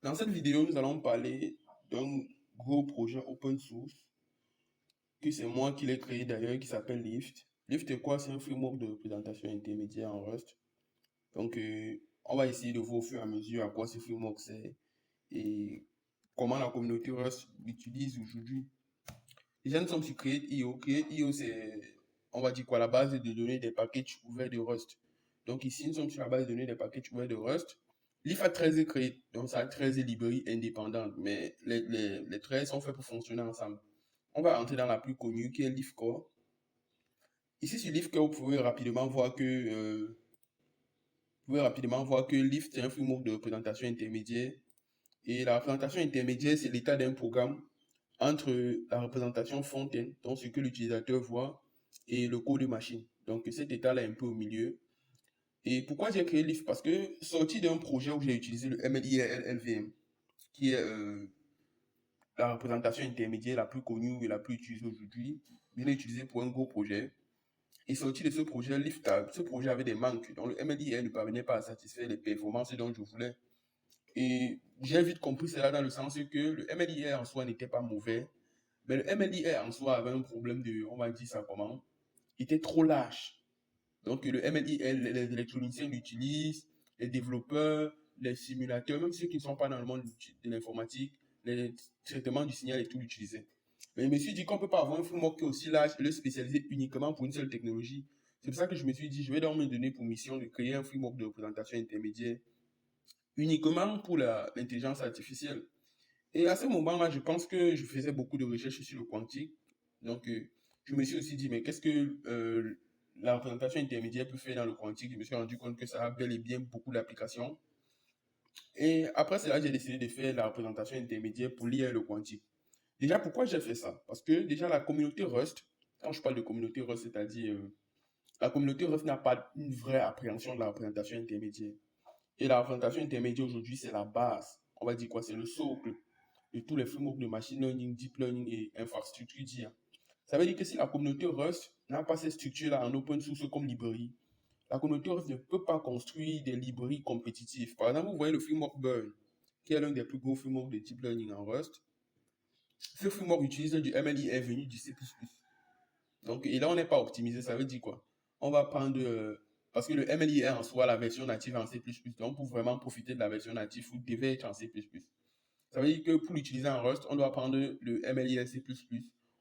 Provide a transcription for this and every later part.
Dans cette vidéo, nous allons parler d'un gros projet open source que c'est moi qui l'ai créé d'ailleurs, qui s'appelle Lift. Lift est quoi? C'est un framework de représentation intermédiaire en Rust. Donc, on va essayer de voir au fur et à mesure à quoi ce framework sert et comment la communauté Rust l'utilise aujourd'hui. Déjà, nous sommes sur Create.io. Create.io, c'est, on va dire quoi, la base de données des packages ouverts de Rust. Donc ici, nous sommes sur la base de données des packages ouverts de Rust. L'IF a 13 Create, donc ça a 13 librairies indépendantes, mais les 13 sont faits pour fonctionner ensemble. On va entrer dans la plus connue qui est l'IF Core. Ici sur l'IF Core, vous pouvez rapidement voir que l'IF c'est un framework de représentation intermédiaire. Et la représentation intermédiaire, c'est l'état d'un programme entre la représentation front-end, donc ce que l'utilisateur voit, et le code de machine. Donc cet état-là est un peu au milieu. Et pourquoi j'ai créé LIF? Parce que sorti d'un projet où j'ai utilisé le MLIRL-LVM, qui est la représentation intermédiaire la plus connue et la plus utilisée aujourd'hui, je l'ai utilisé pour un gros projet. Et sorti de ce projet, ce projet avait des manques. Donc le MLIR ne parvenait pas à satisfaire les performances dont je voulais. Et j'ai vite compris cela dans le sens que le MLIR en soi n'était pas mauvais, mais le MLIR en soi avait un problème de, on va dire ça comment, il était trop large. Donc le MLIR, les électroniciens l'utilisent, les développeurs, les simulateurs, même ceux qui ne sont pas dans le monde de l'informatique, les traitements du signal et tout l'utilisaient. Mais je me suis dit qu'on ne peut pas avoir un framework qui est aussi large et le spécialiser uniquement pour une seule technologie. C'est pour ça que je me suis dit, je vais donc me donner pour mission de créer un framework de représentation intermédiaire uniquement pour l'intelligence artificielle. Et à ce moment-là, je pense que je faisais beaucoup de recherches sur le quantique. Donc, je me suis aussi dit, mais qu'est-ce que la représentation intermédiaire peut faire dans le quantique? Je me suis rendu compte que ça a bel et bien beaucoup d'applications. Et après cela, j'ai décidé de faire la représentation intermédiaire pour l'IA et le quantique. Déjà, pourquoi j'ai fait ça? Parce que déjà, la communauté Rust, quand je parle de communauté Rust, c'est-à-dire la communauté Rust n'a pas une vraie appréhension de la représentation intermédiaire. Et la représentation intermédiaire aujourd'hui, c'est la base. On va dire quoi? C'est le socle de tous les frameworks de machine learning, deep learning et infrastructure d'IA. Ça veut dire que si la communauté Rust n'a pas ces structures-là en open source comme librairie, la communauté Rust ne peut pas construire des librairies compétitives. Par exemple, vous voyez le framework Burn, qui est l'un des plus gros frameworks de deep learning en Rust. Ce framework utilise du MLI venu du C++. Donc, et là, on n'est pas optimisé. Ça veut dire quoi? On va prendre, parce que le MLI est en soi la version native en C++. Donc, pour vraiment profiter de la version native, vous devez être en C++. Ça veut dire que pour l'utiliser en Rust, on doit prendre le MLIS++,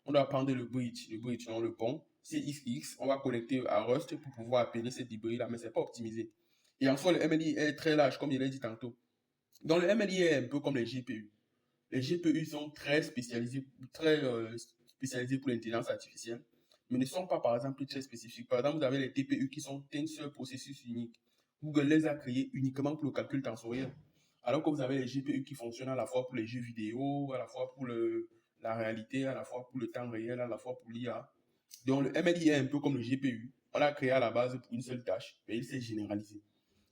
on doit prendre le bridge, non le pont, CXX, on va connecter à Rust pour pouvoir appeler cette librairie-là, mais c'est pas optimisé. Et en soi, le MLI est très large, comme je l'ai dit tantôt. Donc le MLI est un peu comme les GPU. Les GPU sont très spécialisés pour l'intelligence artificielle, mais ne sont pas, par exemple, très spécifiques. Par exemple, vous avez les TPU qui sont un seul processus unique. Google les a créés uniquement pour le calcul tensoriel. Alors que vous avez les GPU qui fonctionnent à la fois pour les jeux vidéo, à la fois pour la réalité, à la fois pour le temps réel, à la fois pour l'IA. Donc le MLI est un peu comme le GPU. On l'a créé à la base pour une seule tâche, mais il s'est généralisé.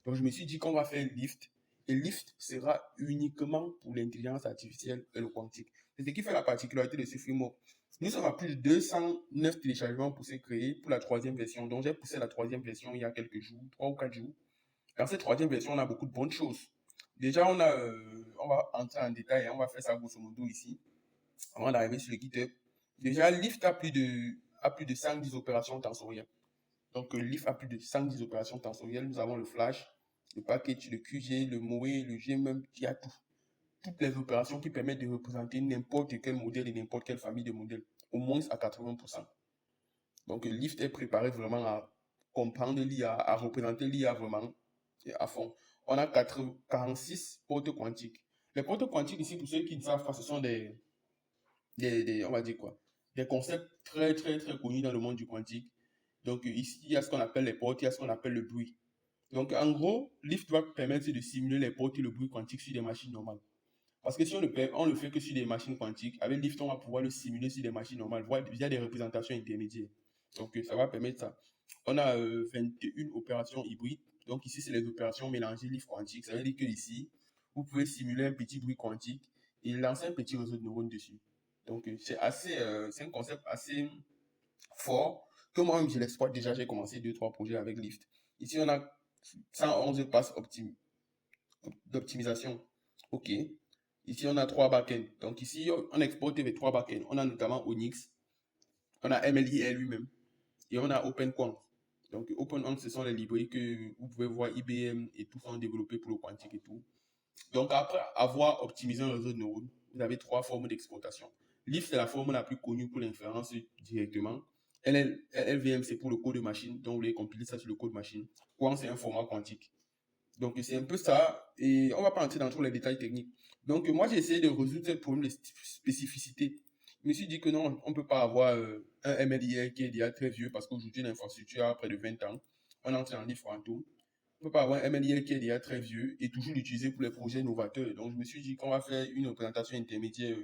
Donc je me suis dit qu'on va faire Lift. Et Lift sera uniquement pour l'intelligence artificielle et le quantique. C'est ce qui fait la particularité de ce framework. Nous sommes à plus de 209 téléchargements pour se créer pour la troisième version. Donc j'ai poussé la troisième version il y a quelques jours, 3 ou 4 jours. Dans cette troisième version, on a beaucoup de bonnes choses. Déjà, on va entrer en détail, on va faire ça grosso modo ici, avant d'arriver sur le GitHub. Déjà, Lift a plus de 110 opérations tensorielles. Donc, Leaf a plus de 110 opérations tensorielles. Nous avons le Flash, le package, le QG, le MOE, le GMM, qui a tout. Toutes les opérations qui permettent de représenter n'importe quel modèle et n'importe quelle famille de modèles, au moins à 80%. Donc, Leaf est préparé vraiment à comprendre l'IA, à représenter l'IA vraiment à fond. On a 46 portes quantiques. Les portes quantiques ici, pour ceux qui ne savent pas, ce sont on va dire quoi, des concepts très connus dans le monde du quantique. Donc ici, il y a ce qu'on appelle les portes, il y a ce qu'on appelle le bruit. Donc en gros, Lift va permettre de simuler les portes et le bruit quantique sur des machines normales. Parce que si on le fait que sur des machines quantiques, avec Lift, on va pouvoir le simuler sur des machines normales, via des représentations intermédiaires. Donc ça va permettre ça. On a 21 opérations hybrides. Donc ici, c'est les opérations mélangées Lift quantique. Ça veut dire que ici, vous pouvez simuler un petit bruit quantique et lancer un petit réseau de neurones dessus. Donc c'est un concept assez fort que moi-même je l'exploite déjà. J'ai commencé 2 3 projets avec Lift. Ici, on a 111 passes d'optimisation. OK. Ici, on a 3 backends. Donc ici, on exporte les 3 backends. On a notamment Onyx, on a MLIL lui-même et on a OpenQuant. Donc OpenQuant, ce sont les librairies que vous pouvez voir IBM et tout sont développés pour le quantique et tout. Donc après avoir optimisé un réseau de neurones, vous avez 3 formes d'exploitation. LIF, c'est la forme la plus connue pour l'inférence directement. LLVM, c'est pour le code de machine. Donc vous voulez compiler ça sur le code machine. Quant, c'est un format quantique. Donc c'est un peu ça. Et on ne va pas entrer dans tous les détails techniques. Donc moi, j'ai essayé de résoudre ce problème de spécificité. Je me suis dit que non, on ne peut pas avoir un MLIR qui est déjà très vieux parce qu'aujourd'hui, l'infrastructure a près de 20 ans. On entre en livre fantôme. On ne peut pas avoir un MLIR qui est déjà très vieux et toujours l'utiliser pour les projets novateurs. Donc je me suis dit qu'on va faire une représentation intermédiaire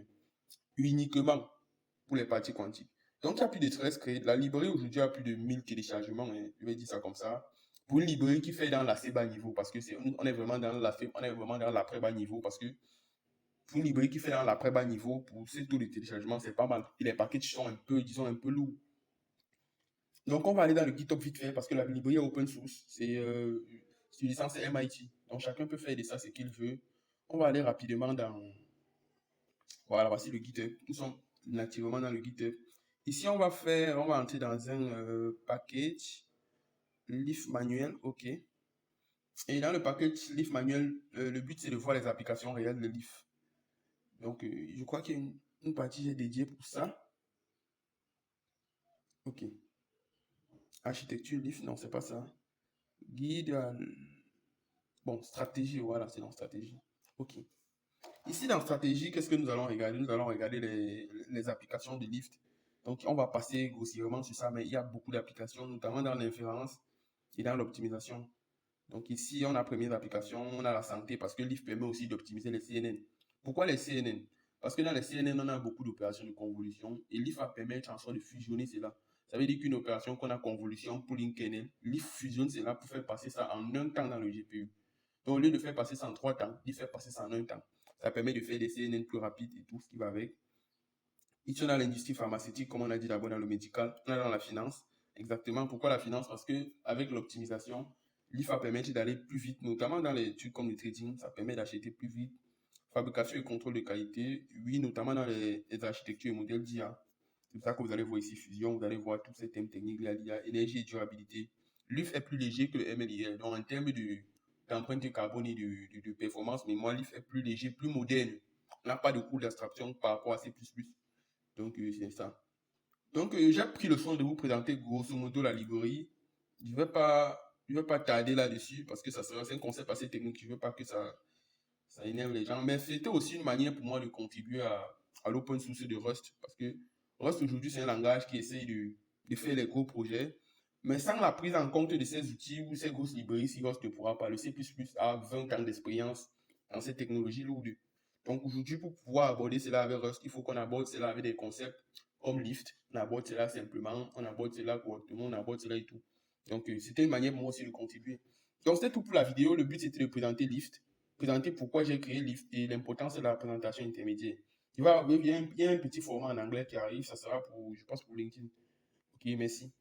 uniquement pour les parties quantiques. Donc, il n'y a plus de stress créé. La librairie aujourd'hui a plus de 1000 téléchargements, hein, je vais dire ça comme ça. Pour une librairie qui fait dans l'assez bas niveau, parce que on est vraiment dans l'après bas niveau, parce que pour une librairie qui fait dans l'après bas niveau, pour ce taux de téléchargement, c'est pas mal. Et les packages sont un peu, disons, un peu lourds. Donc, on va aller dans le GitHub vite fait, parce que la librairie est open source. C'est sur licence MIT. Donc, chacun peut faire de ça ce qu'il veut. On va aller rapidement dans. Voilà, voici le GitHub. Nous sommes nativement dans le GitHub. Ici, on va entrer dans un package Leaf Manuel, OK. Et dans le package Leaf Manuel, le but c'est de voir les applications réelles de Leaf. Donc, je crois qu'il y a une partie dédiée pour ça. OK. Architecture Leaf, non, c'est pas ça. Guide, bon, stratégie, voilà, c'est dans stratégie. OK. Ici, dans stratégie, qu'est-ce que nous allons regarder? Nous allons regarder les applications de Lift. Donc, on va passer grossièrement sur ça, mais il y a beaucoup d'applications, notamment dans l'inférence et dans l'optimisation. Donc, ici, on a première application, on a la santé, parce que Lift permet aussi d'optimiser les CNN. Pourquoi les CNN? Parce que dans les CNN, on a beaucoup d'opérations de convolution et Lift va permettre en soi de fusionner cela. Ça veut dire qu'une opération qu'on a convolution pour une kernel, Lift fusionne cela pour faire passer ça en un temps dans le GPU. Donc, au lieu de faire passer ça en 3 temps, il fait passer ça en un temps. Ça permet de faire des CNN plus rapides et tout ce qui va avec. Ici, on a l'industrie pharmaceutique, comme on a dit d'abord dans le médical. On a dans la finance. Exactement. Pourquoi la finance? Parce qu'avec l'optimisation, l'IFA permet d'aller plus vite, notamment dans les trucs comme le trading. Ça permet d'acheter plus vite. Fabrication et contrôle de qualité. Oui, notamment dans les architectures et modèles d'IA. C'est pour ça que vous allez voir ici fusion. Vous allez voir tous ces thèmes techniques, l'IA, énergie et durabilité. L'IF est plus léger que le MLIL. Donc, en termes d'empreinte carbone et de performance, mais moi, l'IF est plus léger, plus moderne. On n'a pas de coût d'abstraction par rapport à C++. Donc, c'est ça. Donc, j'ai pris le soin de vous présenter grosso modo la librairie. Je vais pas tarder là-dessus parce que c'est un concept assez technique. Je ne veux pas que ça énerve les gens. Mais c'était aussi une manière pour moi de contribuer à l'open source de Rust. Parce que Rust aujourd'hui, c'est un langage qui essaye de faire les gros projets. Mais sans la prise en compte de ces outils ou ces grosses librairies, si Rust ne pourra pas. Le C++ a 20 ans d'expérience dans ces technologies lourdes. Donc aujourd'hui, pour pouvoir aborder cela avec Rust, il faut qu'on aborde cela avec des concepts comme Lift. On aborde cela simplement, on aborde cela correctement, on aborde cela et tout. Donc c'était une manière pour moi aussi de contribuer. Donc c'était tout pour la vidéo. Le but c'était de présenter Lift, présenter pourquoi j'ai créé Lift et l'importance de la présentation intermédiaire. Il y a un petit format en anglais qui arrive, ça sera pour, je pense, pour LinkedIn. Ok, merci.